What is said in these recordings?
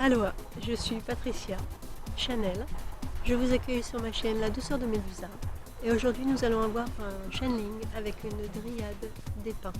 Aloha, je suis Patricia Chanel. Je vous accueille sur ma chaîne La Douceur de Médusa. Et aujourd'hui, nous allons avoir un channeling avec une dryade des pins.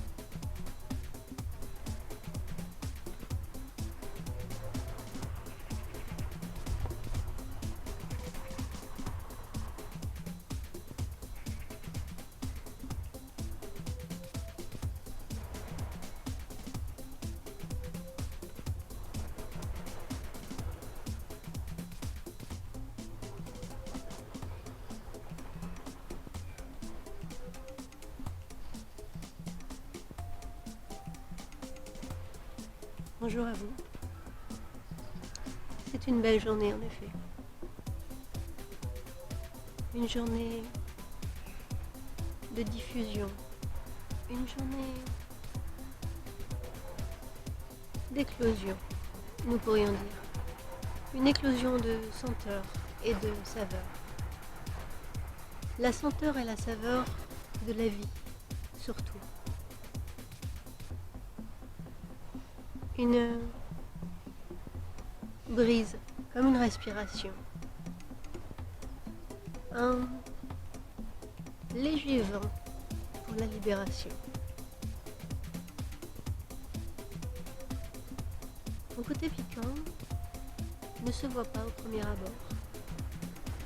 Bonjour à vous. C'est une belle journée en effet. Une journée de diffusion. Une journée d'éclosion, nous pourrions dire. Une éclosion de senteurs et de saveurs. La senteur et la saveur de la vie, surtout. Une brise, comme une respiration. Un léger vent pour la libération. Mon côté piquant ne se voit pas au premier abord,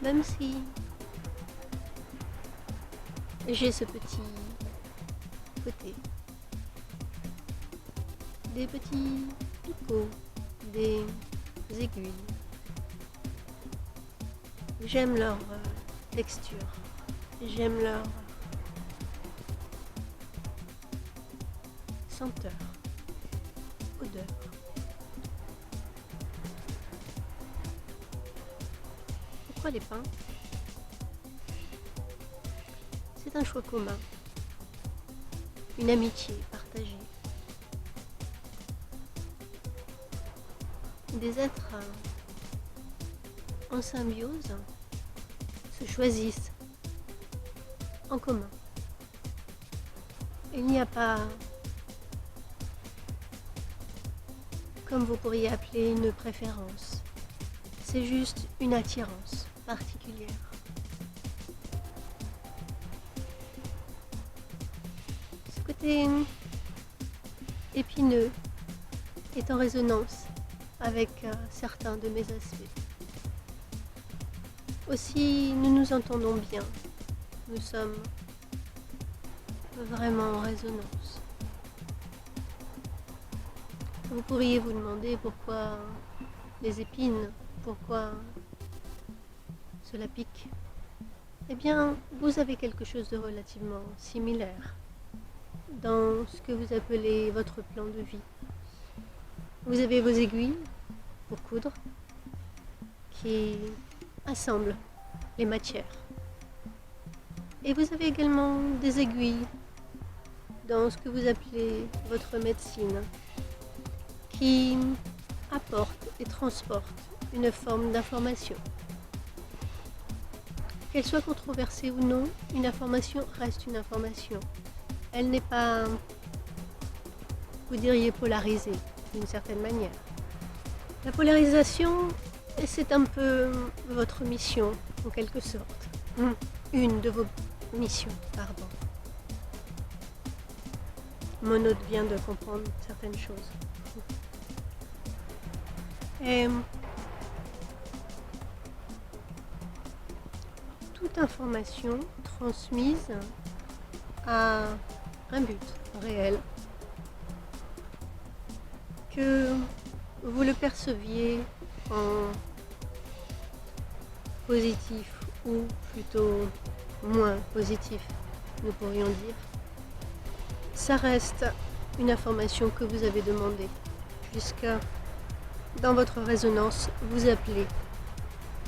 même si j'ai ce petit côté. Des petits picots, des aiguilles. J'aime leur texture, j'aime leur senteur, odeur. Pourquoi les pins? C'est un choix commun, une amitié partagée. Des êtres en symbiose se choisissent en commun. Il n'y a pas, comme vous pourriez appeler, une préférence. C'est juste une attirance particulière. Ce côté épineux est en résonance avec certains de mes aspects. Aussi, nous nous entendons bien. Nous sommes vraiment en résonance. Vous pourriez vous demander pourquoi les épines, pourquoi cela pique. Eh bien, vous avez quelque chose de relativement similaire dans ce que vous appelez votre plan de vie. Vous avez vos aiguilles pour coudre qui assemblent les matières. Et vous avez également des aiguilles dans ce que vous appelez votre médecine qui apporte et transporte une forme d'information. Qu'elle soit controversée ou non, une information reste une information. Elle n'est pas, vous diriez, polarisée d'une certaine manière. La polarisation, c'est un peu votre mission, en quelque sorte. Une de vos missions, pardon. Mon hôte vient de comprendre certaines choses. Et toute information transmise a un but réel. Que vous le perceviez en positif ou plutôt moins positif, nous pourrions dire, ça reste une information que vous avez demandée, puisque dans votre résonance, vous appelez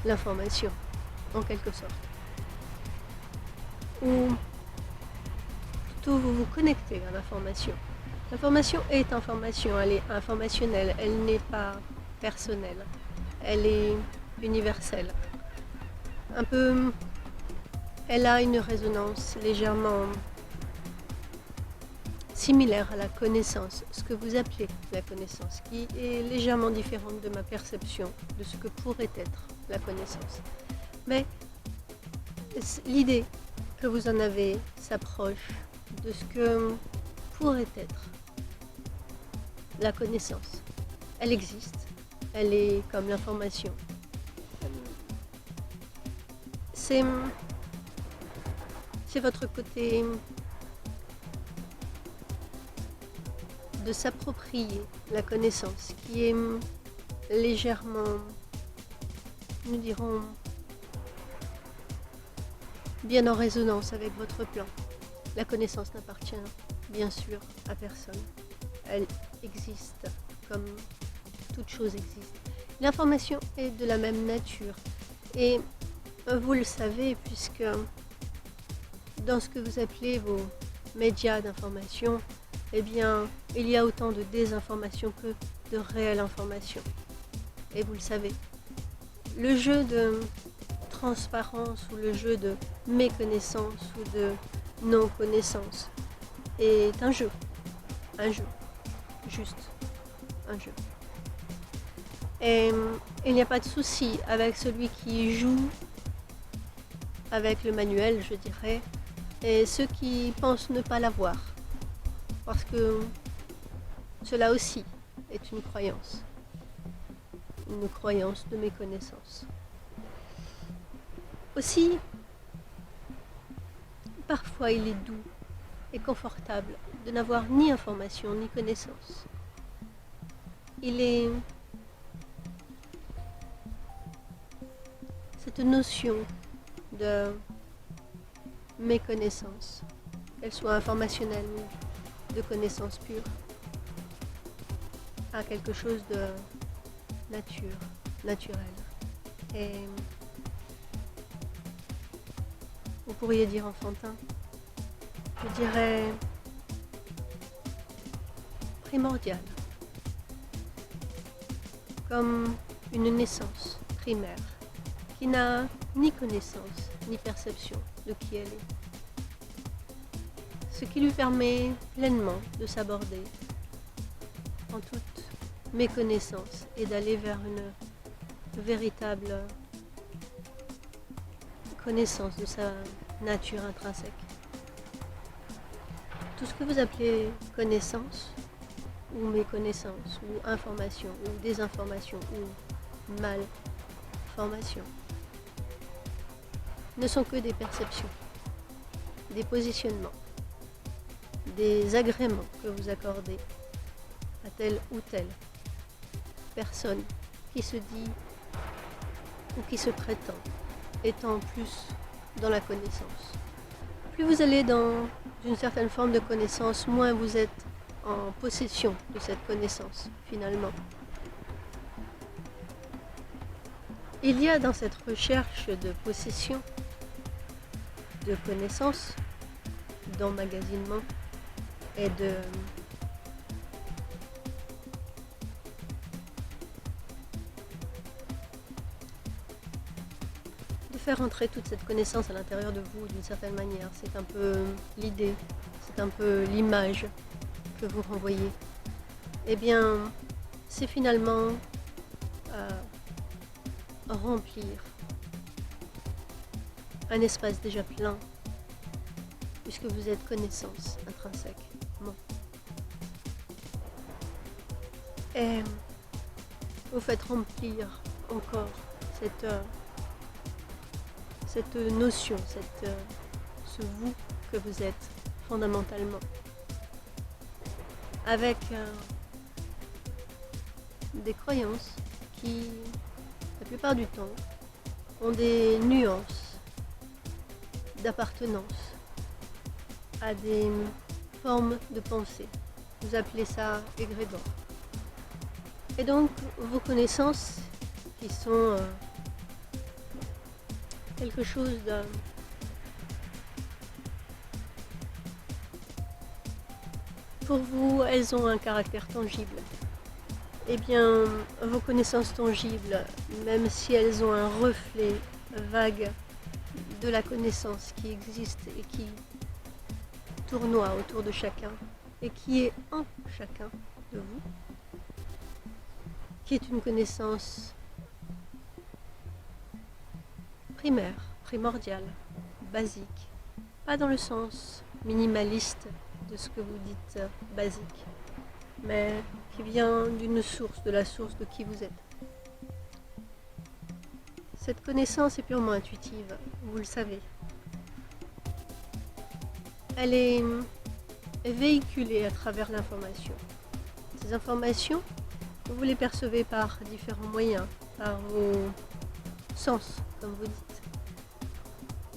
l'information, en quelque sorte. Ou plutôt vous vous connectez à l'information. L'information est information, elle est informationnelle, elle n'est pas personnelle, elle est universelle. Un peu, elle a une résonance légèrement similaire à la connaissance, ce que vous appelez la connaissance, qui est légèrement différente de ma perception de ce que pourrait être la connaissance. Mais l'idée que vous en avez s'approche de ce que pourrait être la connaissance. Elle existe, elle est comme l'information. C'est votre côté de s'approprier la connaissance qui est légèrement, nous dirons, bien en résonance avec votre plan. La connaissance n'appartient bien sûr à personne. Elle existe comme toute chose existe. L'information est de la même nature et vous le savez puisque dans ce que vous appelez vos médias d'information, eh bien, il y a autant de désinformation que de réelle information. Et vous le savez, le jeu de transparence ou le jeu de méconnaissance ou de non-connaissance est un jeu, juste un jeu. Et il n'y a pas de souci avec celui qui joue avec le manuel, je dirais, et ceux qui pensent ne pas l'avoir. Parce que cela aussi est une croyance de méconnaissance. Aussi, parfois il est doux et confortable de n'avoir ni information ni connaissance. Il est cette notion de méconnaissance, qu'elle soit informationnelle ou de connaissance pure, à quelque chose de naturel. Et vous pourriez dire enfantin, je dirais primordial, comme une naissance primaire qui n'a ni connaissance ni perception de qui elle est. Ce qui lui permet pleinement de s'aborder en toute méconnaissance et d'aller vers une véritable connaissance de sa nature intrinsèque. Tout ce que vous appelez connaissance ou méconnaissance ou information ou désinformation ou malformation ne sont que des perceptions, des positionnements, des agréments que vous accordez à telle ou telle personne qui se dit ou qui se prétend étant plus dans la connaissance. Plus vous allez dans une certaine forme de connaissance, moins vous êtes en possession de cette connaissance finalement. Il y a dans cette recherche de possession, de connaissance, d'emmagasinement et de faire entrer toute cette connaissance à l'intérieur de vous d'une certaine manière. C'est un peu l'idée, c'est un peu l'image que vous renvoyez. Eh bien, c'est finalement remplir un espace déjà plein, puisque vous êtes connaissance intrinsèquement. Et vous faites remplir encore cette notion, ce vous que vous êtes fondamentalement, avec des croyances qui, la plupart du temps, ont des nuances d'appartenance à des formes de pensée. Vous appelez ça égrégore. Et donc, vos connaissances qui sont quelque chose de pour vous, elles ont un caractère tangible. Eh bien, vos connaissances tangibles, même si elles ont un reflet vague de la connaissance qui existe et qui tournoie autour de chacun, et qui est en chacun de vous, qui est une connaissance primaire, primordiale, basique, pas dans le sens minimaliste de ce que vous dites basique, mais qui vient d'une source, de la source de qui vous êtes. Cette connaissance est purement intuitive, vous le savez. Elle est véhiculée à travers l'information. Ces informations, vous les percevez par différents moyens, par vos sens, comme vous dites,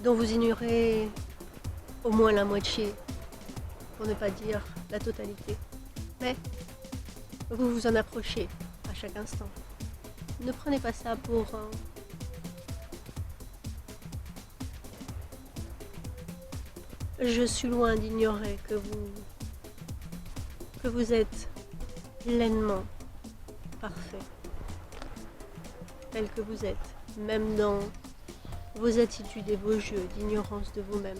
dont vous ignorez au moins la moitié, pour ne pas dire la totalité. Mais vous vous en approchez à chaque instant. Ne prenez pas ça pour je suis loin d'ignorer que vous êtes pleinement parfait, tel que vous êtes, même dans vos attitudes et vos jeux d'ignorance de vous-même.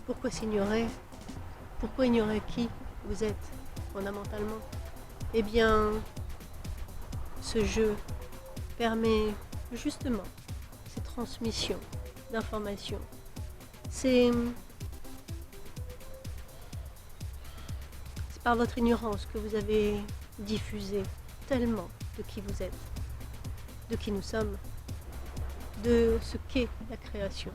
Pourquoi s'ignorer? Pourquoi ignorer qui vous êtes fondamentalement? Eh bien, ce jeu permet justement ces transmissions d'informations. C'est par votre ignorance que vous avez diffusé tellement de qui vous êtes, de qui nous sommes, de ce qu'est la création.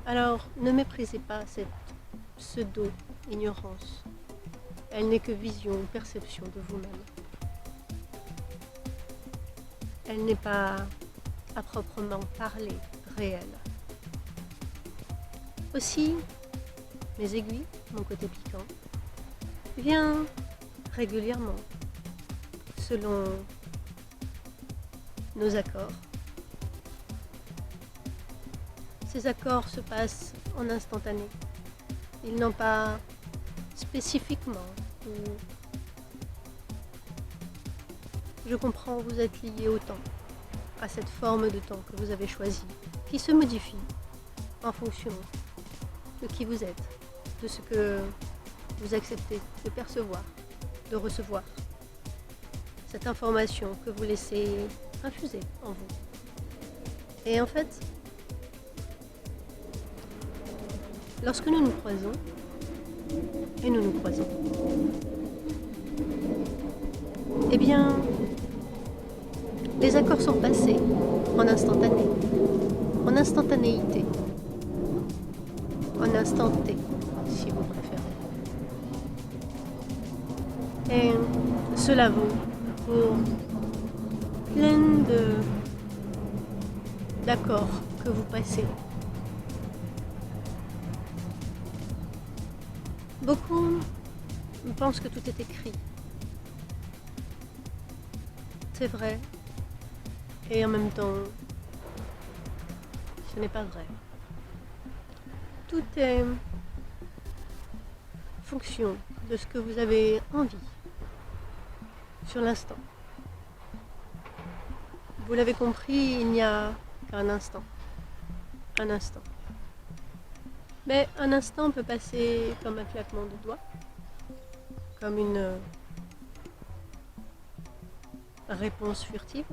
Alors, ne méprisez pas cette pseudo-ignorance. Elle n'est que vision ou perception de vous-même. Elle n'est pas, à proprement parler, réelle. Aussi, mes aiguilles, mon côté piquant, vient régulièrement, selon nos accords. Ces accords se passent en instantané. Ils n'ont pas spécifiquement ou je comprends, vous êtes lié au temps, à cette forme de temps que vous avez choisie, qui se modifie en fonction de qui vous êtes, de ce que vous acceptez de percevoir, de recevoir. Cette information que vous laissez infuser en vous. Et en fait, lorsque nous nous croisons, et nous nous croisons, eh bien, les accords sont passés en instantané, en instantanéité, en instant T, si vous préférez. Et cela vaut pour plein d'accords que vous passez. Beaucoup pensent que tout est écrit. C'est vrai. Et en même temps, ce n'est pas vrai. Tout est fonction de ce que vous avez envie sur l'instant. Vous l'avez compris, il n'y a qu'un instant. Un instant. Mais un instant peut passer comme un claquement de doigts, comme une réponse furtive,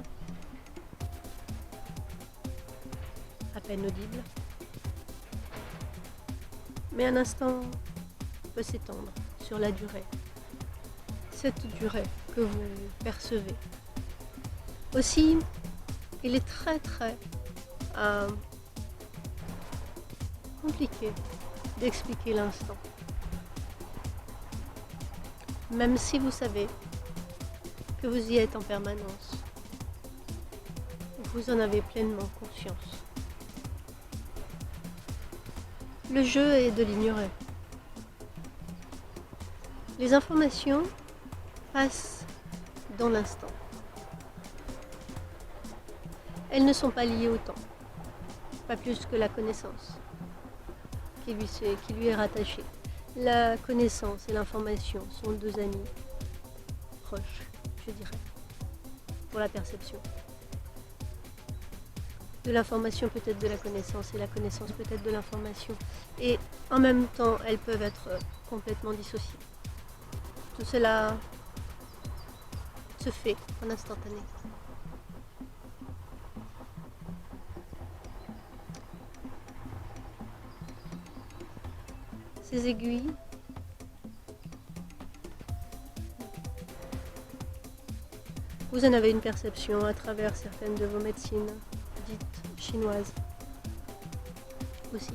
à peine audible. Mais un instant peut s'étendre sur la durée, cette durée que vous percevez. Aussi, il est très compliqué d'expliquer l'instant. Même si vous savez que vous y êtes en permanence, vous en avez pleinement conscience. Le jeu est de l'ignorer. Les informations passent dans l'instant. Elles ne sont pas liées au temps, pas plus que la connaissance qui lui est rattachée. La connaissance et l'information sont deux amis proches, je dirais, pour la perception. De l'information peut être de la connaissance et la connaissance peut être de l'information. Et en même temps, elles peuvent être complètement dissociées. Tout cela se fait en instantané. Ces aiguilles, vous en avez une perception à travers certaines de vos médecines dites chinoises aussi.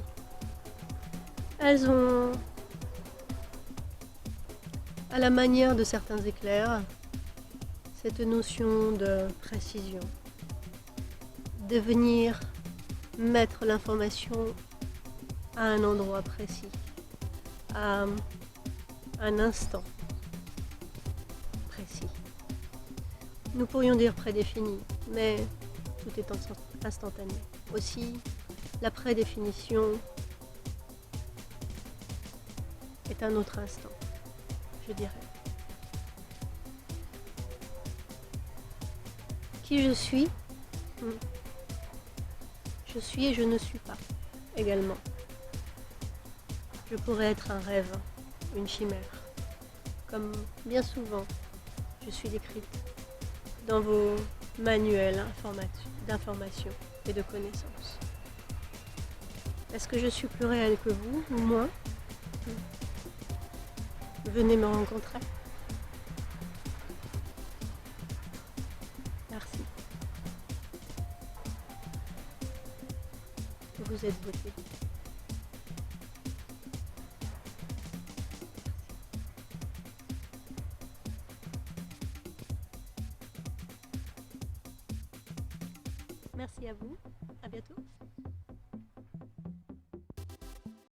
Elles ont, à la manière de certains éclairs, cette notion de précision, de venir mettre l'information à un endroit précis, à un instant précis. Nous pourrions dire prédéfini, mais tout est instantané. Aussi, la prédéfinition est un autre instant, je dirais. Qui je suis? Je suis et je ne suis pas, également. Je pourrais être un rêve, une chimère, comme bien souvent je suis décrite dans vos manuels d'information et de connaissances. Est-ce que je suis plus réelle que vous ou moins? Venez me rencontrer. Merci. Vous êtes beauté. Merci à vous. À bientôt.